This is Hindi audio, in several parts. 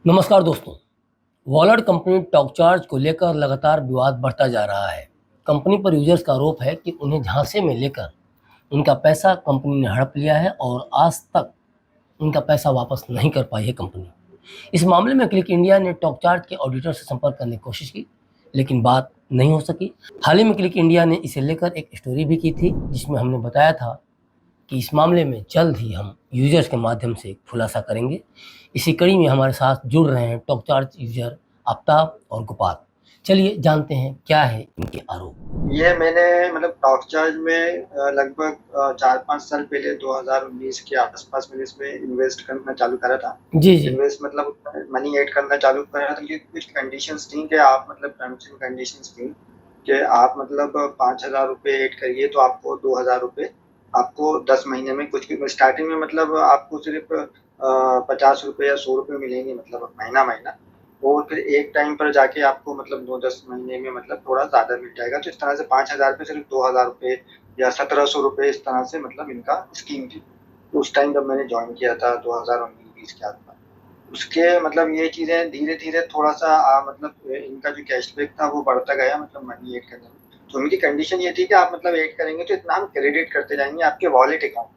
नमस्कार दोस्तों। वॉलेट कंपनी टॉकचार्ज को लेकर लगातार विवाद बढ़ता जा रहा है। कंपनी पर यूजर्स का आरोप है कि उन्हें झांसे में लेकर उनका पैसा कंपनी ने हड़प लिया है और आज तक उनका पैसा वापस नहीं कर पाई है कंपनी। इस मामले में क्लिक इंडिया ने टॉकचार्ज के ऑडिटर से संपर्क करने की कोशिश की, लेकिन बात नहीं हो सकी। हाल ही में क्लिक इंडिया ने इसे लेकर एक स्टोरी भी की थी, जिसमें हमने बताया था कि इस मामले में जल्द ही हम यूजर्स के माध्यम से खुलासा करेंगे। इसी कड़ी में हमारे साथ जुड़ रहे हैं टॉकचार्ज यूजर आफ्ताब और गोपाल। चलिए जानते हैं क्या है इनके आरोप। ये मैंने मतलब टॉकचार्ज में लगभग 4-5 साल पहले 2019 के आसपास मैंने इसमें इन्वेस्ट करना चालू करा था। जी जी। इन्वेस्ट मतलब मनी ऐड करना चालू करा था कि कुछ कंडीशंस थी कि आप मतलब टर्म्स एंड कंडीशंस थी कि आप मतलब 5,000 रुपये ऐड करिए तो आपको 2,000 रुपये आपको 10 महीने में कुछ भी स्टार्टिंग में मतलब आपको सिर्फ 50 रुपये या 100 रुपये मिलेंगे मतलब महीना महीना। और फिर एक टाइम पर जाके आपको मतलब 9-10 महीने में मतलब थोड़ा ज़्यादा मिल जाएगा। तो इस तरह से 5,000 पे सिर्फ 2,000 रुपये या 1,700 रुपये इस तरह से मतलब इनका स्कीम थी। तो उस टाइम जब मैंने ज्वाइन किया था 2019-20 के आसपास, उसके मतलब ये चीज़ें धीरे-धीरे थोड़ा-सा मतलब इनका जो कैशबैक था वो बढ़ता गया मतलब मनी ऐड करने में। तो उनकी कंडीशन ये थी कि आप मतलब ऐड करेंगे तो इतना हम क्रेडिट करते जाएँगे आपके वॉलेट अकाउंट।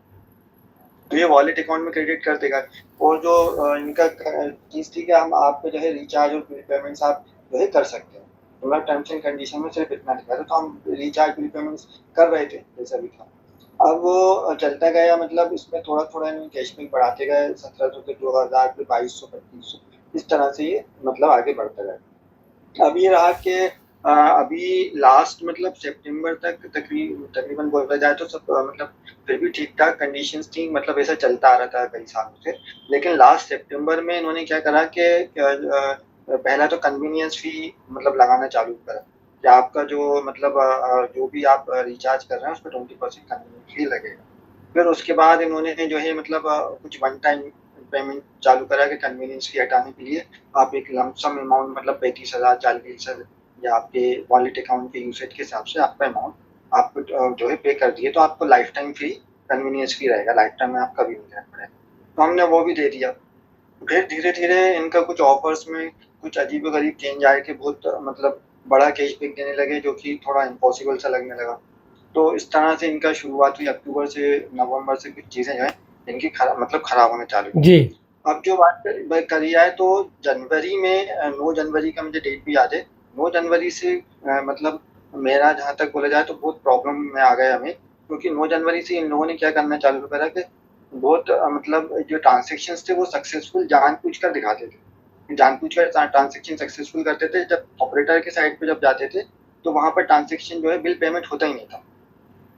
तो ये वॉलेट अकाउंट में क्रेडिट कर देगा। और जो इनका चीज़ थी कि हम आपको जो है रिचार्ज और बिल पेमेंट्स आप जो है कर सकते हैं। मतलब टर्म्स एंड कंडीशन में सिर्फ इतना लिखा था, तो हम रिचार्ज बिल पेमेंट्स कर रहे थे जैसा भी था। अब वो चलता गया मतलब इसमें थोड़ा-थोड़ा इन्होंने कैशबैक बढ़ाते गए 1,700 से 2,000 फिर 2,200 2,500 इस तरह से ये मतलब आगे बढ़ता गया। अब ये रहा कि अभी लास्ट मतलब सितंबर तक तकरीबन बोला जाए तो सब मतलब फिर भी ठीक-ठाक कंडीशंस थी, मतलब ऐसा चलता आ रहा था कई सालों से। लेकिन लास्ट सितंबर में इन्होंने क्या करा कि पहला तो कन्वीनियंस फ़ी मतलब लगाना चालू करा कि आपका जो मतलब जो भी आप रिचार्ज कर रहे हैं, उसपे 20% कन्वीनियंस फ़ी लगेगा। फिर उसके बाद इन्होंने जो है मतलब कुछ वन टाइम पेमेंट चालू करा कि कन्वीनियंस फ़ी हटाने के लिए आप एक लंप सम अमाउंट मतलब 35,000 40,000 या आपके वॉलेट अकाउंट के यूसेज के हिसाब से आपका अमाउंट आप जो है पे कर दिए तो आपको लाइफ टाइम फ्री कन्वीनियंस फी रहेगा, लाइफ टाइम में आप कभी नहीं देना पड़ेगा। तो हमने वो भी दे दिया। फिर धीरे-धीरे इनका कुछ ऑफर्स में कुछ अजीब-गरीब चेंज आए कि बहुत मतलब बड़ा कैशबैक देने लगे जो कि थोड़ा इम्पॉसिबल सा लगने लगा। तो इस तरह से इनका शुरुआत हुई अक्टूबर से नवंबर से कुछ चीज़ें जो हैं इनकी मतलब खराब होने चालू हुई। जी। अब जो बात करी जाए तो जनवरी में 9 जनवरी का मुझे डेट भी याद है। 9 जनवरी से मतलब मेरा जहाँ तक बोला जाए तो बहुत प्रॉब्लम में आ गए हमें, क्योंकि 9 जनवरी से इन लोगों ने क्या करना चालू करा कि बहुत मतलब जो ट्रांज़ैक्शंस थे वो सक्सेसफुल जानबूझकर दिखाते थे। जानबूझकर ट्रांज़ैक्शन सक्सेसफुल करते थे, जब ऑपरेटर के साइड पे जब जाते थे, तो वहाँ पर ट्रांज़ैक्शन जो है बिल पेमेंट होता ही नहीं था।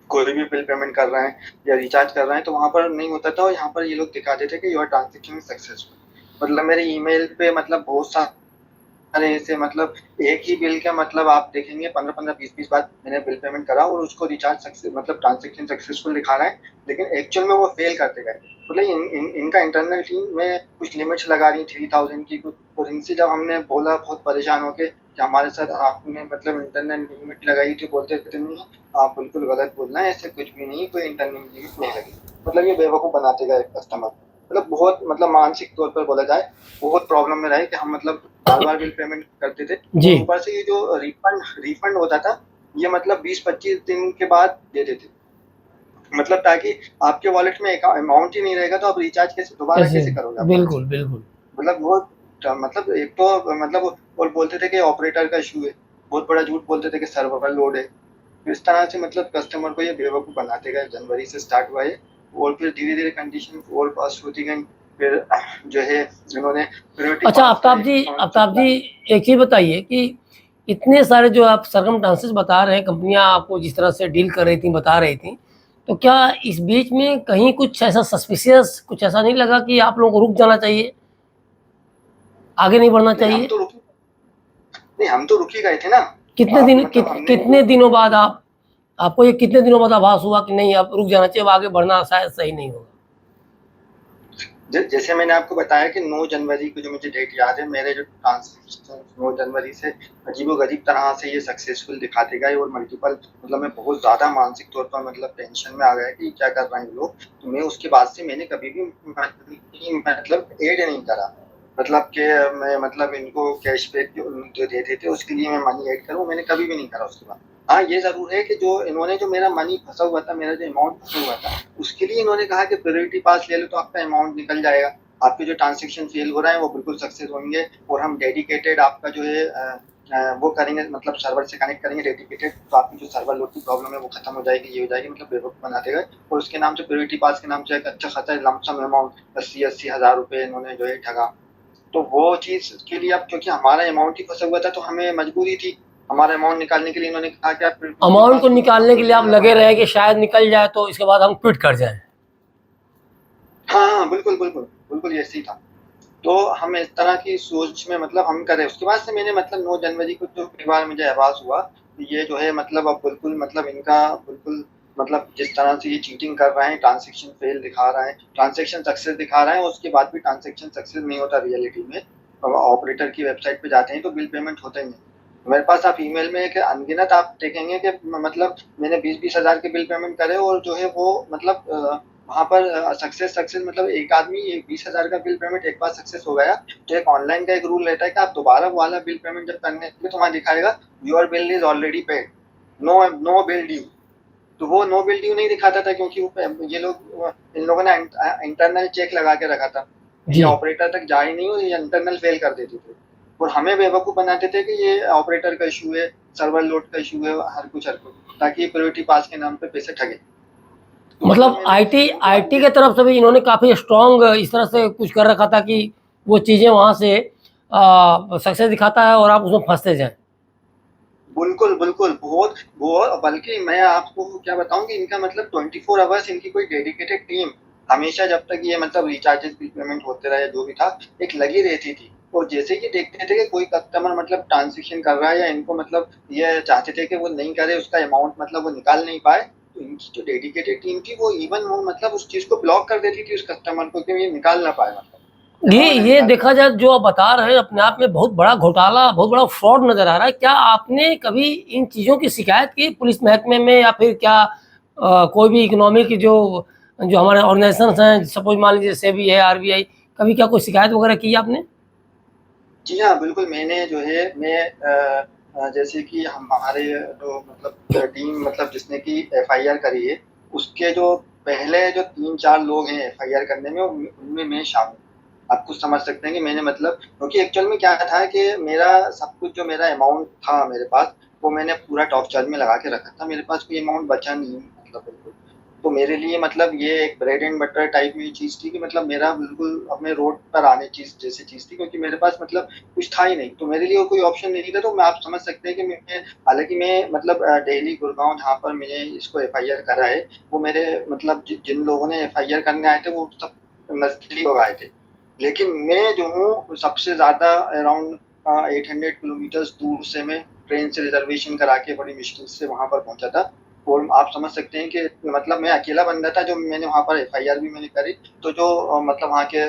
कोई भी बिल पेमेंट कर रहे हैं या रिचार्ज कर रहे हैं तो वहाँ पर नहीं होता था, और यहाँ पर ये लोग दिखाते थे कि योर ट्रांज़ैक्शन इज़ सक्सेसफुल। मतलब मेरे ईमेल पे मतलब बहुत अरे ऐसे मतलब एक ही बिल का मतलब आप देखेंगे 15-15 20-20 बार मैंने बिल पेमेंट करा और उसको रिचार्ज मतलब ट्रांजैक्शन सक्सेसफुल दिखा रहा है, लेकिन एक्चुअल में वो फेल करते गए। मतलब इनका इंटरनल टीम में कुछ लिमिट्स लगा रही 3,000 की कुछ, और इनसे जब हमने बोला बहुत परेशान होके कि हमारे साथ आपने मतलब इंटरनल लिमिट लगाई थी, बोलते थे नहीं आप बिल्कुल गलत बोल रहे हैं, ऐसे कुछ भी नहीं, कोई इंटरनल लिमिट नहीं लगी। मतलब ये बेवकूफ़ बनाते गए कस्टमर। मतलब बहुत मतलब मानसिक तौर पर बोला जाए बहुत प्रॉब्लम में रहे कि हम मतलब बार-बार बिल पेमेंट करते थे, जी। और ऊपर से ये जो रिफंड होता था, ये मतलब 20-25 दिन के बाद देते थे। मतलब ताकि आपके वॉलेट में एक अमाउंट ही नहीं रहेगा तो आप रिचार्ज दोबारा कैसे? कैसे करोगे आप वॉलेट से? बिल्कुल बिल्कुल। मतलब वो मतलब एक तो मतलब और बोलते थे कि ऑपरेटर का इश्यू है, बहुत बड़ा झूठ बोलते थे कि सर्वर लोड है। तो इस तरह से मतलब कस्टमर को ये बेवकूफ़ बनाते गए, जनवरी से स्टार्ट हुआ ये, और फिर धीरे-धीरे कंडीशन और पास होती गई। फिर जो है इन्होंने प्रायोरिटी अच्छा पास का आफ्ताब एक जी, आफ्ताब चुटला। जी, एक चीज़ बताइए कि इतने सारे जो आप सर्कमस्टांसेस बता रहे हैं, कंपनियां आपको जिस तरह से डील कर रही थी, बता रही थी, तो क्या इस बीच में कहीं कुछ ऐसा सस्पिशियस, कुछ ऐसा नहीं लगा कि आप लोगों को रुक जाना चाहिए, आगे नहीं बढ़ना नहीं हम चाहिए? तो रुक नहीं हम तो रुक ही गए थे ना। कितने आप दिन मतलब हमने कितने दिनों बाद आपको ये कितने दिनों बाद आभास हुआ कि नहीं अब रुक जाना चाहिए, अब आगे बढ़ना शायद सही नहीं होगा? जैसे मैंने आपको बताया कि 9 जनवरी को जो मुझे डेट याद है, मेरे जो ट्रांज़ैक्शन 9 जनवरी से अजीबो-गरीब तरह से ये सक्सेसफुल दिखाते गए, और मल्टीपल मतलब मैं बहुत ज़्यादा मानसिक तौर पर मतलब टेंशन में आ गया कि क्या कर रहे हैं ये लोग। तो मैं उसके बाद से मैंने कभी भी मतलब ऐड नहीं करा। मतलब कि मैं मतलब इनको कैशबैक जो देते थे उसके लिए मैं मनी ऐड करूँ, मैंने कभी भी नहीं करा उसके बाद। हाँ, ये ज़रूर है कि जो इन्होंने जो मेरा मनी फँसा हुआ था, मेरा जो अमाउंट फँसा हुआ था, उसके लिए इन्होंने कहा कि प्रायोरिटी पास ले लो तो आपका अमाउंट निकल जाएगा। आपके जो ट्रांज़ैक्शन फ़ेल हो रहे हैं वो बिल्कुल सक्सेस होंगे और हम डेडिकेटेड आपका जो है वो करेंगे, मतलब सर्वर से कनेक्ट करेंगे डेडिकेटेड, तो आपकी जो सर्वर लोड की प्रॉब्लम है वो खत्म हो जाएगी, ये हो जाएगी, मतलब बेवकूफ़ बनाते गए। और उसके नाम से प्रायोरिटी पास के नाम से एक अच्छा खासा लमसम अमाउंट 80-80 हज़ार रुपए इन्होंने जो है ठगा। तो वो चीज़ के लिए अब क्योंकि हमारा अमाउंट ही फँसा हुआ था तो हमें मजबूरी थी। हमारा अमाउंट निकालने के लिए इन्होंने कहा कि आप प्रायोरिटी अमाउंट को पास लो तो निकालने के लिए आप ऑटोमेटिकली लगे आपका रहे कि शायद निकल जाए तो इसके बाद हम क्विट कर जाएं। हाँ, हाँ, बिल्कुल, बिल्कुल। बिल्कुल ऐसे ही था। तो हम इस तरह की सोच में मतलब हम करे, उसके बाद से मैंने मतलब 9 जनवरी को जो एक बार मुझे आभास हुआ कि ये जो है मतलब अब बिल्कुल मतलब इनका बिल्कुल मतलब जिस तरह से ये चीटिंग कर रहे हैं, ट्रांज़ैक्शन फ़ेल दिखा रहा है, ट्रांज़ैक्शन सक्सेस दिखा रहा है और उसके बाद भी ट्रांज़ैक्शन सक्सेस नहीं होता रियलिटी में। ऑपरेटर की वेबसाइट पे जाते हैं तो बिल पेमेंट होता ही नहीं। मेरे पास आप ईमेल में एक अनगिनत आप देखेंगे कि मतलब मैंने 20-20 हज़ार के बिल पेमेंट करे और जो है वो मतलब वहाँ पर सक्सेस मतलब एक आदमी 20,000 का बिल पेमेंट एक बार सक्सेस हो गया तो एक ऑनलाइन का एक रूल रहता है कि आप दोबारा वो वाला बिल पेमेंट जब करने के तो वहाँ दिखाएगा your bill is already paid, no no bill due. तो वो नो बिल ड्यू नहीं दिखाता था क्योंकि वो ये लोग इन लोगों ने इंटरनल चेक लगा के रखा था, ये जी, ऑपरेटर तक जा ही नहीं हो, ये इंटरनल फेल कर देते थे और हमें बेवकूफ़ बनाते थे कि ये ऑपरेटर का इशू है, सर्वर लोड का इशू है, हर कुछ ताकि प्रायोरिटी पास के नाम पे पैसे ठगे। तो मतलब मतलब मेरे को आईटी वो जो आईटी के तरफ से भी इन्होंने काफ़ी स्ट्रॉन्ग इस तरह से कुछ कर रखा था कि वो चीज़ें वहाँ से सक्सेस दिखाता है और आप उसमें फंसते जाएं। बिल्कुल, बिल्कुल। बहुत बहुत बल्कि मैं आपको क्या बताऊँ कि इनका मतलब 24 आवर्स इनकी कोई डेडिकेटेड टीम हमेशा जब तक ये मतलब रिचार्जेज़ बिल पेमेंट होते रहे जो भी था, एक लगी रहती थी। और जैसे ही देखते थे कि कोई कस्टमर मतलब ट्रांज़ैक्शन कर रहा है या इनको मतलब ये चाहते थे कि वो नहीं करे, उसका अमाउंट मतलब वो निकाल नहीं पाए, तो इनकी जो डेडिकेटेड टीम थी वो इवन वो मतलब उस चीज़ को ब्लॉक कर देती थी उस कस्टमर को कि ये निकाल ना पाए मतलब, अमाउंट ना ये निकाल देखा पाए। जाए जो आप बता रहे हैं अपने आप में बहुत बड़ा घोटाला, बहुत बड़ा फ्रॉड नज़र आ रहा है। क्या आपने कभी इन चीज़ों की शिकायत की पुलिस महकमे में या फिर क्या कोई भी इकोनॉमिक जो जो हमारे ऑर्गेनाइज़ेशंस हैं, सपोज़ मान लीजिए सेबी है, आरबीआई, कभी क्या कोई शिकायत वगैरह की आपने? जी हाँ, बिल्कुल मैंने जो है मैं जैसे कि हमारे जो मतलब टीम मतलब जिसने कि एफआईआर करी है, उसके जो पहले जो 3-4 लोग हैं एफआईआर करने में उनमें मैं शामिल हूँ। आप कुछ समझ सकते हैं कि मैंने मतलब क्योंकि एक्चुअल में क्या था कि मेरा सब कुछ जो मेरा अमाउंट था मेरे पास, वो मैंने पूरा टॉप चार्ज में लगा के रखा था। मेरे पास कोई अमाउंट बचा नहीं मतलब बिल्कुल। तो मेरे लिए मतलब ये एक ब्रेड एंड बटर टाइप में चीज़ थी कि मतलब मेरा बिल्कुल अपने रोड पर आने चीज़ जैसी चीज़ थी क्योंकि मेरे पास मतलब कुछ था ही नहीं, तो मेरे लिए कोई ऑप्शन नहीं था। तो मैं आप समझ सकते हैं कि मैं हालाँकि मैं मतलब दिल्ली गुड़गाँव जहाँ पर मैंने इसको एफआईआर करा है, वो मेरे मतलब जिन लोगों ने एफआईआर करने आए थे वो सब नज़दीकी लोग आए थे। लेकिन मैं जो हूँ सबसे ज़्यादा अराउंड 800 किलोमीटर्स दूर से मैं ट्रेन से रिज़र्वेशन करा के बड़ी मुश्किल से वहाँ पर पहुँचा था। और आप समझ सकते हैं कि मतलब मैं अकेला बंदा था जो मैंने वहाँ पर एफआईआर भी मैंने करी। तो जो मतलब वहाँ के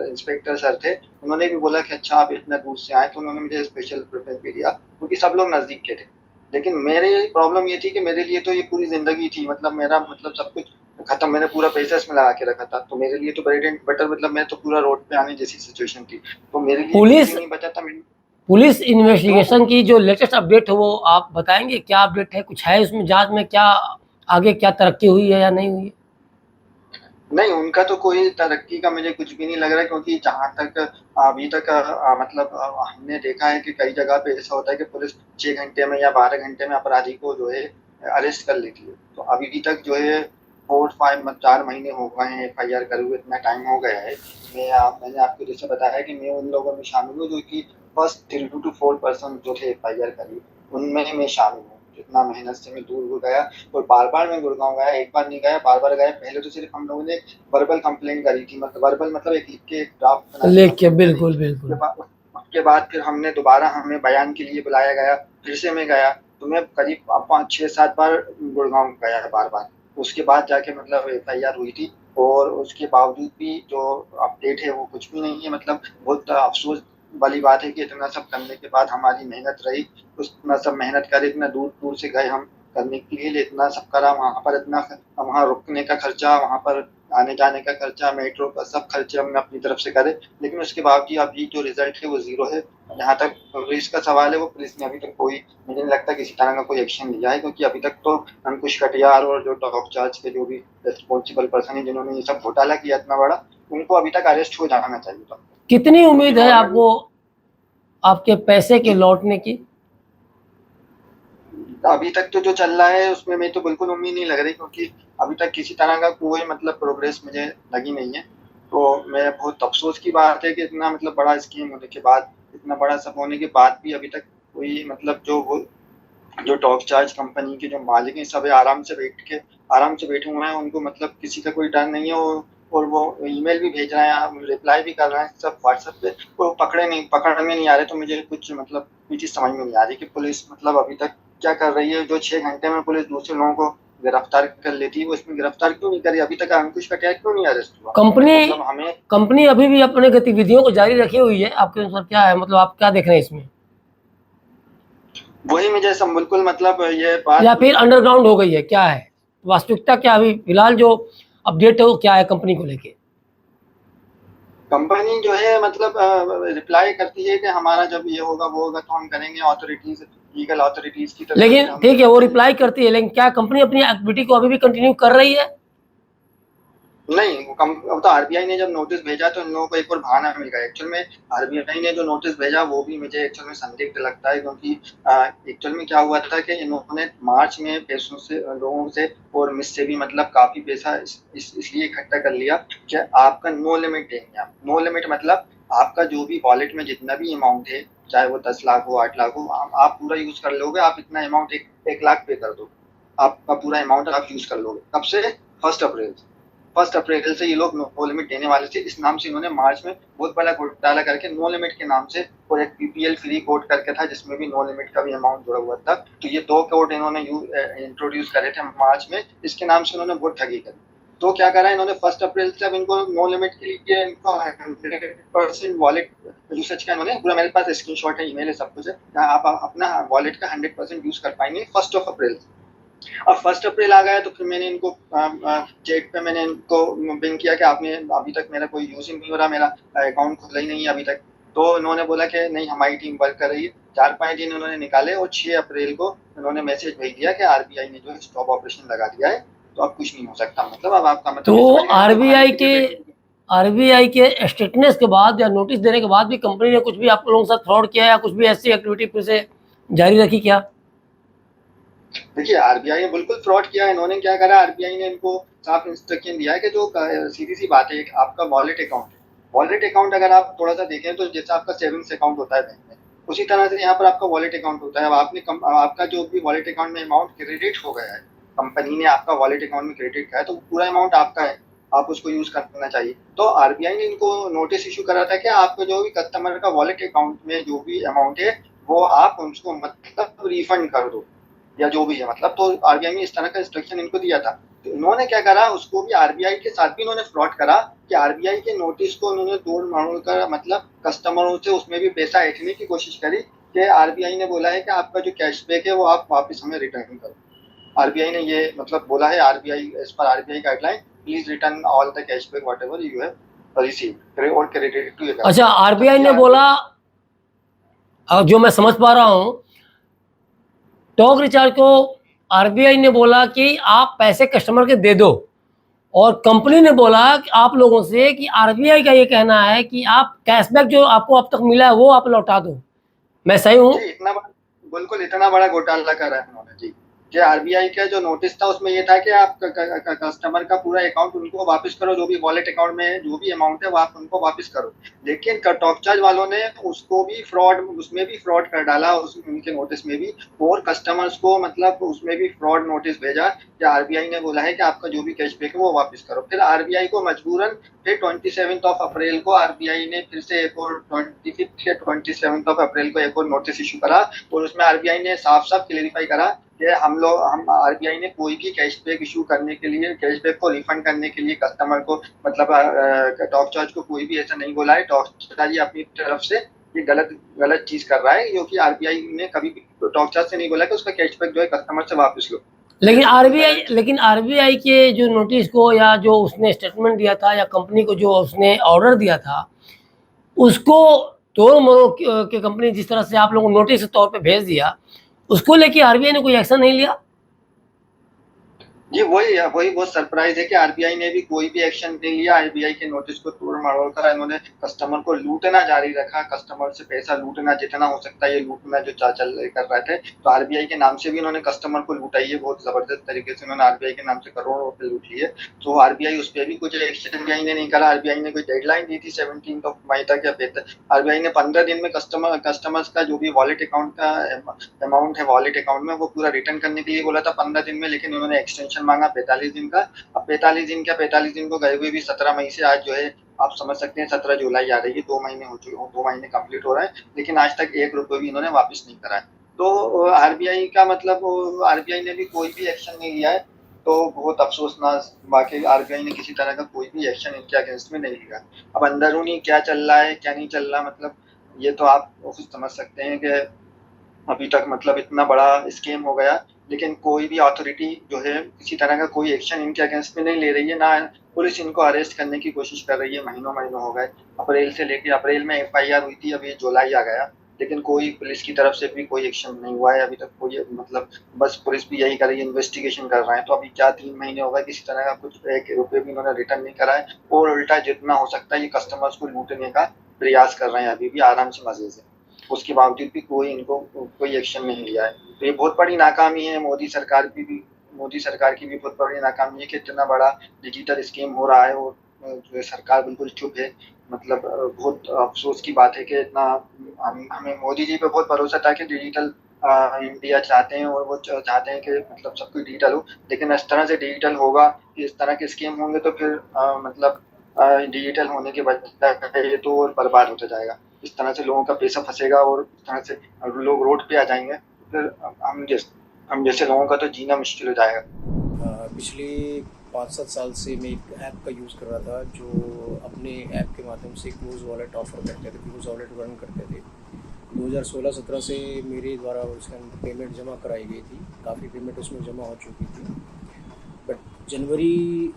इंस्पेक्टर सर थे, उन्होंने भी बोला कि अच्छा आप इतना दूर से आए, तो उन्होंने मुझे स्पेशल प्रेफ़रेंस भी दिया क्योंकि सब लोग नज़दीक के थे। लेकिन मेरी प्रॉब्लम ये थी कि मेरे लिए तो ये पूरी ज़िंदगी थी, मतलब मेरा मतलब सब कुछ खत्म, मैंने पूरा पैसा इसमें लगा के रखा था। तो मेरे लिए तो ब्रेड एंड बटर मतलब मैं तो पूरा रोड पे आने जैसी सिचुएशन थी। तो मेरे लिए कुछ भी पुलिस नहीं बचा था मैंने पुलिस तो इन्वेस्टिगेशन की जो लेटेस्ट अपडेट है वो आप बताएँगे? क्या अपडेट है? कुछ है उसमें जाँच में क्या आगे क्या तरक्की हुई है या नहीं हुई है? नहीं, उनका तो कोई तरक्की का मुझे कुछ भी नहीं लग रहा है क्योंकि जहाँ तक अभी तक मतलब हमने देखा है कि कई जगह पे ऐसा होता है कि पुलिस 6 घंटे में या 12 घंटे में अपराधी को जो है अरेस्ट कर लेती है। तो अभी तक जो है 4-5 4 महीने हो गए हैं एफआईआर करे हुए, इतना टाइम हो गया है। मैंने आपको जैसे बताया कि मैं उन लोगों में शामिल हूँ जो कि फर्स्ट 3 टू 4 पर्सन जो थे एफआईआर करी, उनमें मैं शामिल हूँ। जितना मेहनत से मैं दूर गया और बार-बार मैं गुड़गाँव गया, एक बार नहीं गया, बार-बार गया। पहले तो सिर्फ़ हम लोगों ने वर्बल कंप्लेंट करी थी, मतलब वर्बल मतलब एक लिख के एक ड्राफ्ट बना के लेख के कंप्लेंट करी। बिल्कुल, बिल्कुल। उसके बाद फिर हमने दोबारा हमें बयान के लिए बुलाया गया, फिर से मैं गया। तो मैं करीब 5-6-7 बार गुड़गाँव गया बार-बार। उसके बाद जाके मतलब एफआईआर हुई थी और उसके बावजूद भी जो अपडेट है वो कुछ भी नहीं है। मतलब बहुत अफ़सोस वाली बात है कि इतना सब करने के बाद हमारी मेहनत रही, उतना सब मेहनत करे, इतना दूर-दूर से गए हम करने के लिए, इतना सब करा, वहाँ पर इतना वहाँ रुकने का खर्चा, वहाँ पर आने जाने का खर्चा, मेट्रो का सब खर्चे हमने अपनी तरफ से करे, लेकिन उसके बावजूद अभी जो रिजल्ट है वो 0 है। जहाँ तक पुलिस का सवाल है, वो पुलिस ने अभी तक कोई, मुझे नहीं लगता किसी तरह का कोई एक्शन लिया है, क्योंकि अभी तक तो अंकुश कटियार और जो टॉप चार्ज के जो भी रिस्पॉन्सिबल पर्सन है जिन्होंने ये सब घोटाला किया इतना बड़ा, उनको अभी तक अरेस्ट हो जाना चाहिए था। कितनी उम्मीद है आपको आपके पैसे के लौटने की? अभी तक तो जो चल रहा है उसमें मैं तो बिल्कुल उम्मीद नहीं लग रही, क्योंकि अभी तक किसी तरह का कोई मतलब प्रोग्रेस मुझे लगी नहीं है। तो मैं बहुत अफसोस की बात है कि इतना मतलब बड़ा स्कीम होने के बाद, इतना बड़ा सब होने के बाद भी अभी तक कोई मतलब जो टॉप चार्ज कंपनी के जो मालिक हैं सब आराम से बैठे हुए हैं, उनको मतलब किसी का कोई डर नहीं है। और वो ईमेल भी भेज रहे हैं, रिप्लाई भी कर रहे हैं सब व्हाट्सएप पे, वो पकड़ में नहीं आ रहे। तो मुझे कुछ मतलब ये चीज़ समझ में नहीं आ रही कि पुलिस मतलब अभी तक क्या कर रही है। जो 6 घंटे में पुलिस दूसरे लोगों को गिरफ्तार कर लेती है, वो इसमें गिरफ्तार क्यों नहीं करी अभी तक? अंकुश कटियार क्यों नहीं अरेस्ट हुआ? मतलब हमें कंपनी अभी भी अपने गतिविधियों को जारी रखी हुई है, आपके अनुसार क्या है? मतलब आप क्या देख रहे हैं इसमें? वही मुझे सब बिल्कुल मतलब ये बात, या फिर अंडरग्राउंड हो गई है, क्या है वास्तविकता? क्या अभी फिलहाल जो अपडेट है वो क्या है कंपनी को लेके? कंपनी जो है मतलब रिप्लाई करती है कि हमारा जब ये होगा वो होगा तो हम करेंगे, ऑथोरिटीज लीगल ऑथोरिटीज की तरफ से लेकिन हम ठीक है, वो रिप्लाई करती है, लेकिन क्या कंपनी अपनी एक्टिविटी को अभी भी कंटिन्यू कर रही है? नहीं। अब तो आरबीआई ने जब नोटिस भेजा तो इन लोगों को एक और बहाना मिल गया। एक्चुअल में आरबीआई ने जो नोटिस भेजा वो भी मुझे एक्चुअल में संदिग्ध लगता है, क्योंकि एक्चुअल में क्या हुआ था कि इन्होंने मार्च में पैसों से, लोगों से और मुझसे भी मतलब काफी पैसा इसलिए इकट्ठा कर लिया कि आपका नो लिमिट देंगे। आप नो लिमिट मतलब आपका जो भी वॉलेट में जितना भी अमाउंट है, चाहे वो 10 लाख हो 8 लाख हो, आप पूरा यूज कर लोगे। आप इतना अमाउंट 1 लाख पे कर दो, आपका पूरा अमाउंट आप यूज कर लोगे। कब से? 1 अप्रैल। 1 अप्रैल से ये लोग नो लिमिट देने वाले थे। इस नाम से इन्होंने मार्च में बहुत बड़ा घोटाला करके नो लिमिट के नाम से, और एक पीपीएल फ्री कोड करके था जिसमें भी नो लिमिट का भी अमाउंट जुड़ा हुआ था। तो ये 2 कोड इन्होंने इंट्रोड्यूस करे थे मार्च में, इसके नाम से इन्होंने बहुत ठगी करी। तो क्या करा इन्होंने 1 अप्रैल से, अब इनको नो लिमिट के लिए इनको 100% वॉलेट यूसेज का, इन्होंने पूरा, मेरे पास स्क्रीनशॉट है, ईमेल है, सब कुछ है, आप अपना वॉलेट का 100% यूज कर पाएंगे 1 अप्रैल से। अब 1 अप्रैल आ गया तो फिर मैंने इनको चैट पे मैंने इनको पिंग किया कि आपने अभी तक मेरा कोई यूज ही नहीं हो रहा, मेरा अकाउंट खुला ही नहीं है अभी तक। तो इन्होंने बोला कि नहीं हमारी टीम वर्क कर रही है। 4-5 दिन उन्होंने निकाले और 6 अप्रैल को उन्होंने मैसेज भेज दिया कि आरबीआई ने जो स्टॉप ऑपरेशन लगा दिया है, तो अब कुछ नहीं हो सकता। मतलब अब आपका मतलब तो आरबीआई के स्टेटमेंट के बाद या नोटिस देने के बाद भी कंपनी ने कुछ भी आप लोगों के साथ फ्रॉड किया या कुछ भी ऐसी एक्टिविटी फिर से जारी रखी क्या? देखिए आरबीआई ने बिल्कुल फ्रॉड किया। इन्होंने क्या करा, आरबीआई ने इनको साफ इंस्ट्रक्शन दिया है कि जो सीधी सी बात है, आपका वॉलेट अकाउंट अगर आप थोड़ा सा देखें तो जैसा आपका सेविंग्स अकाउंट होता है बैंक में, उसी तरह से यहाँ पर आपका वॉलेट अकाउंट होता है। अब आपका जो भी वॉलेट अकाउंट में अमाउंट क्रेडिट हो गया है, कंपनी ने आपका वॉलेट अकाउंट में क्रेडिट किया है, तो पूरा अमाउंट आपका है, आप उसको यूज करना चाहिए। तो आरबीआई ने इनको नोटिस इशू करा था कि आपका जो भी कस्टमर का वॉलेट अकाउंट में जो भी अमाउंट है वो आप उसको मतलब रिफंड कर दो, या जो भी है मतलब। तो आरबीआई ने इस तरह का इंस्ट्रक्शन इनको दिया था। तो इन्होंने क्या करा, उसको भी आरबीआई के साथ भी इन्होंने फ्रॉड करा कि आरबीआई के नोटिस को उन्होंने तोड़ मरोड़ कर मतलब कस्टमरों से उसमें भी पैसा ऐंठने की कोशिश करी कि आरबीआई ने बोला है कि आपका जो कैशबैक है वो आप वापस हमें रिटर्न करो। आरबीआई ने ये मतलब बोला है, RBI as per RBI guideline please return all the cashback whatever you have received और क्रेडिटेड टू योर। अच्छा, आरबीआई ने बोला, जो मैं समझ पा रहा हूँ, टॉक रिचार्ज को आरबीआई ने बोला कि आप पैसे कस्टमर के दे दो, और कंपनी ने बोला कि आप लोगों से कि आरबीआई का ये कहना है कि आप कैशबैक जो आपको अब तक मिला है वो आप लौटा दो। मैं सही हूँ? बिल्कुल इतना बड़ा घोटाला करा है उन्होंने जी। कि आरबीआई का जो नोटिस था उसमें ये था कि आप कस्टमर का पूरा अकाउंट उनको वापस करो, जो भी वॉलेट अकाउंट में जो भी अमाउंट है वो आप उनको वापस करो। लेकिन टॉप चार्ज वालों ने उसको भी फ्रॉड, उसमें भी फ्रॉड कर डाला उनके नोटिस में भी, और कस्टमर्स को मतलब उसमें भी फ्रॉड नोटिस भेजा कि आरबीआई ने बोला है कि आपका जो भी कैशबैक है वो वापस करो। फिर आरबीआई को मजबूरन फिर 27 अप्रैल को आरबीआई ने फिर से एक और 27 अप्रैल को एक और नोटिस इशू करा, और उसमें आरबीआई ने साफ साफ क्लेरिफाई करा कि हम आरबीआई ने कोई भी कैशबैक इशू करने के लिए, कैशबैक को रिफंड करने के लिए कस्टमर को मतलब टॉक चार्ज को कोई भी ऐसा नहीं बोला है। टॉक चार्ज अपनी तरफ से ये गलत चीज कर रहा है, क्योंकि आरबीआई ने कभी भी टॉक चार्ज से नहीं बोला कि उसका कैशबैक जो है कस्टमर से वापस लो। लेकिन आरबीआई के जो नोटिस को या जो उसने स्टेटमेंट दिया था या कंपनी को जो उसने ऑर्डर दिया था उसको तोड़ मरोड़ के कंपनी जिस तरह से आप लोगों को नोटिस के तौर पे भेज दिया उसको लेके आरबीआई ने कोई एक्शन नहीं लिया। जी वही बहुत सरप्राइज है कि आरबीआई ने भी कोई भी एक्शन नहीं लिया। आरबीआई के नोटिस को तोड़ मरोड़ कर इन्होंने कस्टमर को लूटना जारी रखा, कस्टमर से पैसा लूटना जितना हो सकता है ये लूटना जो चल कर रहे थे। तो आरबीआई के नाम से भी इन्होंने कस्टमर को लूटा, ये बहुत जबरदस्त तरीके से इन्होंने आरबीआई के नाम से करोड़ों रुपए लूट लिए। तो आरबीआई उस पर भी कुछ एक्शन आरबीआई ने नहीं करा। आरबीआई ने कोई डेडलाइन दी थी 17 मई तक या फिर आरबीआई ने 15 दिन में कस्टमर्स का जो भी वॉलेट अकाउंट का अमाउंट है वॉलेट अकाउंट में वो पूरा रिटर्न करने के लिए बोला था 15 दिन में, लेकिन उन्होंने एक्सटेंशन मांगा 45 दिन का। अब 45 दिन को गए हुए भी 17 मई से आज जो है आप समझ सकते हैं 17 जुलाई आ रही है, 2 महीने हो चुके, 2 महीने कंप्लीट हो रहा है, लेकिन आज तक 1 रुपये भी इन्होंने वापस नहीं करा है। तो आरबीआई का मतलब आरबीआई ने भी कोई भी एक्शन नहीं लिया है, तो बहुत अफसोसनाक वाकई आरबीआई ने किसी तरह का कोई भी एक्शन इनके अगेंस्ट में नहीं लिया। अब अंदरूनी क्या चल रहा है क्या नहीं चल रहा, मतलब ये तो आप खुद समझ सकते हैं कि अभी तक मतलब इतना बड़ा स्कैम हो गया, लेकिन कोई भी अथॉरिटी जो है किसी तरह का कोई एक्शन इनके अगेंस्ट में नहीं ले रही है। ना पुलिस इनको अरेस्ट करने की कोशिश कर रही है, महीनों महीनों हो गए, अप्रैल से लेके अप्रैल में एफआईआर हुई थी, अभी जुलाई आ गया, लेकिन कोई पुलिस की तरफ से भी कोई एक्शन नहीं हुआ है अभी तक। कोई मतलब बस पुलिस भी यही कर रही है, इन्वेस्टिगेशन कर रहे हैं। तो अभी क्या 3 महीने हो गए, किसी तरह का कुछ 1 रुपये भी इन्होंने रिटर्न नहीं करा है, और उल्टा जितना हो सकता है ये कस्टमर्स को लूटने का प्रयास कर रहे हैं अभी भी आराम से मजे से। उसके बावजूद भी कोई इनको कोई एक्शन नहीं लिया है। तो ये बहुत बड़ी नाकामी है मोदी सरकार की भी। मोदी सरकार की भी बहुत बड़ी नाकामी है कि इतना बड़ा डिजिटल स्कीम हो रहा है और जो है सरकार बिल्कुल चुप है। मतलब बहुत अफसोस की बात है कि इतना हमें मोदी जी पे बहुत भरोसा था कि डिजिटल इंडिया चाहते हैं और वो चाहते हैं कि मतलब सब कुछ डिजिटल हो, लेकिन इस तरह से डिजिटल होगा, इस तरह के स्कीम होंगे तो फिर मतलब डिजिटल होने के बजाय तो और बर्बाद होता जाएगा। इस तरह से लोगों का पैसा फंसेगा और इस तरह से लोग रोड पे आ जाएंगे, फिर हम जैसे लोगों का तो जीना मुश्किल हो जाएगा। पिछले 5-7 साल से मैं एक ऐप का यूज़ कर रहा था जो अपने ऐप के माध्यम से क्लोज वॉलेट ऑफर करते थे, क्लोज वॉलेट रन करते थे। 2016-17 से मेरे द्वारा उसके अंदर पेमेंट जमा कराई गई थी, काफ़ी पेमेंट उसमें जमा हो चुकी थी। बट जनवरी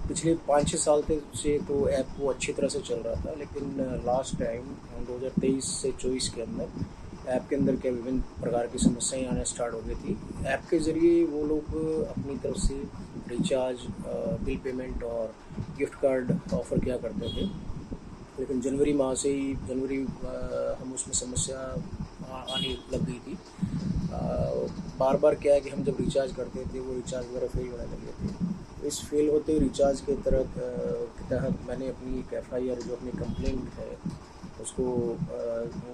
पिछले 5-6 साल से तो ऐप वो अच्छी तरह से चल रहा था, लेकिन लास्ट टाइम 2023 से 24 के अंदर ऐप के अंदर क्या विभिन्न प्रकार की समस्याएं आना स्टार्ट हो गई थी। ऐप के ज़रिए वो लोग अपनी तरफ से रिचार्ज, बिल पेमेंट और गिफ्ट कार्ड ऑफ़र किया करते थे, लेकिन जनवरी माह से ही हम उसमें समस्या आने लग गई थी। बार बार क्या है कि हम जब रिचार्ज करते थे वो रिचार्ज वगैरह फेल होने लगे थे। इस फेल होते रिचार्ज के तहत मैंने अपनी एक एफआईआर जो अपनी कंप्लेंट है उसको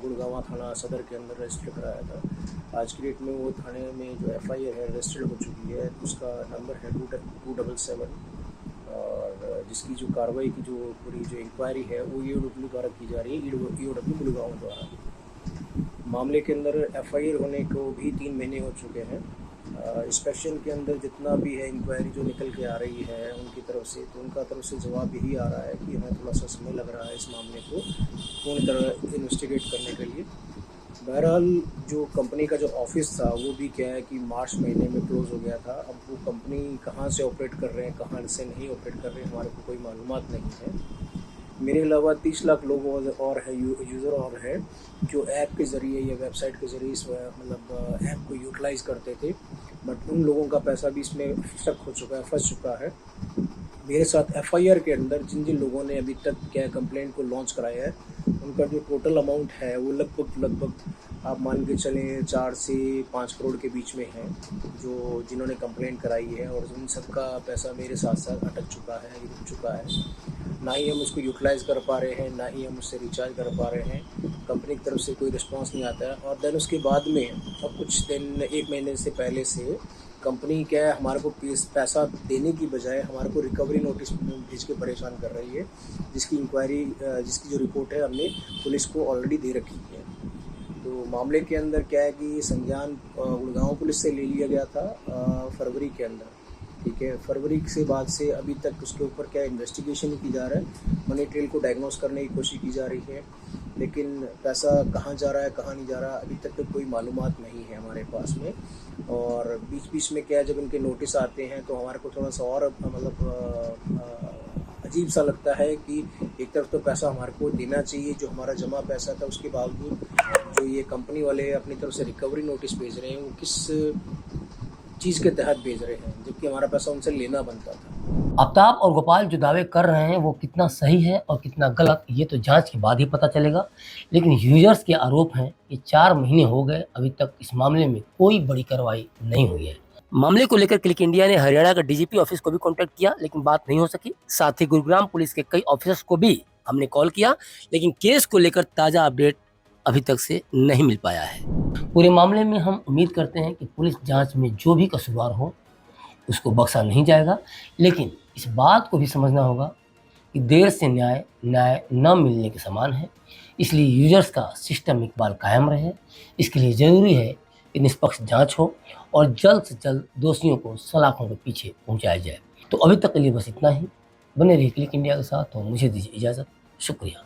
गुड़गांव थाना सदर के अंदर रजिस्टर कराया था। आज की डेट में वो थाने में जो एफआईआर है रजिस्टर्ड हो चुकी है, उसका नंबर है 277 और जिसकी जो कार्रवाई की जो पूरी जो इंक्वायरी है वो ईओडब्ल्यू द्वारा की जा रही है, ईओडब्ल्यू गुड़गांव द्वारा। मामले के अंदर एफआईआर होने को भी 3 महीने हो चुके हैं। इंस्पेक्शन के अंदर जितना भी है इंक्वायरी जो निकल के आ रही है उनकी तरफ से, तो उनका तरफ से जवाब यही आ रहा है कि हमें थोड़ा सा समय लग रहा है इस मामले को पूरी तरह इन्वेस्टिगेट करने के लिए। बहरहाल जो कंपनी का जो ऑफिस था वो भी क्या है कि मार्च महीने में क्लोज़ हो गया था। अब वो कंपनी कहाँ से ऑपरेट कर रहे हैं, कहाँ से नहीं ऑपरेट कर रहे हैं, हमारे को कोई मालूमात नहीं है। मेरे अलावा 30 लाख लोग और है, यूज़र और है जो ऐप के ज़रिए या वेबसाइट के ज़रिए इस मतलब ऐप को यूटिलाइज़ करते थे, बट उन लोगों का पैसा भी इसमें स्टक हो चुका है, फंस चुका है। मेरे साथ एफआईआर के अंदर जिन जिन लोगों ने अभी तक क्या कंप्लेंट को लॉन्च कराया है उनका जो टोटल अमाउंट है वो लगभग आप मान के चलें 4 से 5 करोड़ के बीच में है जो जिन्होंने कंप्लेंट कराई है, और उन सबका पैसा मेरे साथ साथ अटक चुका है, रुक चुका है। ना ही हम उसको यूटिलाइज़ कर पा रहे हैं, ना ही हम उससे रिचार्ज कर पा रहे हैं, कंपनी की तरफ से कोई रिस्पांस नहीं आता है। और देन उसके बाद में अब कुछ दिन 1 महीने से पहले से कंपनी क्या है हमारे को पैसा देने की बजाय हमारे को रिकवरी नोटिस भेज के परेशान कर रही है, जिसकी इंक्वायरी जिसकी जो रिपोर्ट है हमने पुलिस को ऑलरेडी दे रखी है। तो मामले के अंदर क्या है कि संज्ञान गुड़गांव पुलिस से ले लिया गया था फरवरी के अंदर, ठीक है। फरवरी से बाद से अभी तक उसके ऊपर क्या इन्वेस्टिगेशन की जा रहा है, मनी ट्रेल को डायग्नोस करने की कोशिश की जा रही है। लेकिन पैसा कहाँ जा रहा है कहाँ नहीं जा रहा अभी तक तो कोई मालूमात नहीं है हमारे पास में। और बीच बीच में क्या है, जब इनके नोटिस आते हैं तो हमारे को थोड़ा सा और अजीब सा लगता है कि एक तरफ तो पैसा हमारे को देना चाहिए जो हमारा जमा पैसा था, उसके बावजूद जो ये कंपनी वाले अपनी तरफ से रिकवरी नोटिस भेज रहे हैं वो किस चीज़ के तहत भेज रहे हैं, जबकि हमारा पैसा उनसे लेना बनता था। आफ्ताब और गोपाल जो दावे कर रहे हैं वो कितना सही है और कितना गलत, ये तो जांच के बाद ही पता चलेगा। लेकिन यूजर्स के आरोप हैं कि 4 महीने हो गए, अभी तक इस मामले में कोई बड़ी कार्रवाई नहीं हुई है। मामले को लेकर क्लिक इंडिया ने हरियाणा का डीजीपी ऑफिस को भी कांटेक्ट किया, लेकिन बात नहीं हो सकी। साथ ही गुरुग्राम पुलिस के कई ऑफिसर्स को भी हमने कॉल किया, लेकिन केस को लेकर ताज़ा अपडेट अभी तक से नहीं मिल पाया है। पूरे मामले में हम उम्मीद करते हैं कि पुलिस जांच में जो भी कसूरवार हो उसको बख्शा नहीं जाएगा, लेकिन इस बात को भी समझना होगा कि देर से न्याय न मिलने के समान है। इसलिए यूजर्स का सिस्टम इकबाल कायम रहे। इसके लिए ज़रूरी है कि निष्पक्ष जांच हो और जल्द से जल्द दोषियों को सलाखों के पीछे पहुंचाया जाए। तो अभी तक के लिए बस इतना ही। बने रहिए क्लिक इंडिया के साथ और मुझे दीजिए इजाज़त। शुक्रिया।